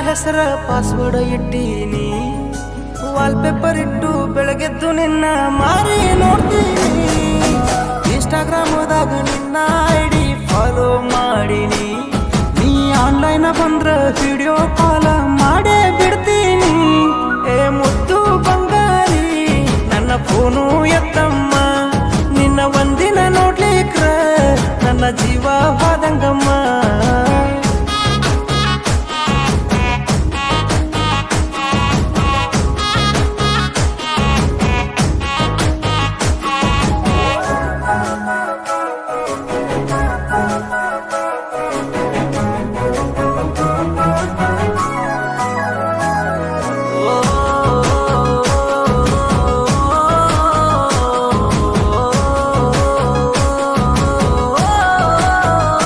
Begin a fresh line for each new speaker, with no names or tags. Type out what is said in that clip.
ಹೆಸರ ಪಾಸ್ವರ್ಡ್ ಇಟ್ಟೀನಿ, ವಾಲ್ಪೇಪರ್ ಇಟ್ಟು ಬೆಳಗೆದ್ದು ನಿನ್ನ ಮಾರಿ ನೋಡ್ತೀನಿ. ಇನ್ಸ್ಟಾಗ್ರಾಮದಾಗ ನಿನ್ನ ಐಡಿ ಫಾಲೋ ಮಾಡೀನಿ, ನೀ ಆನ್ಲೈನ್ ಬಂದ್ರ ವಿಡಿಯೋ ಕಾಲ್ ಮಾಡೇ ಬಿಡ್ತೀನಿ. ಏ ಮುದ್ದು ಬಂಗಾರಿ ನನ್ನ ಫೋನು ಎತ್ತಮ್ಮ, ನಿನ್ನ ಒಂದಿನ ನೋಡ್ಲಿಕ್ರ ನನ್ನ ಜೀವ ಹೋದಂಗಮ್ಮ.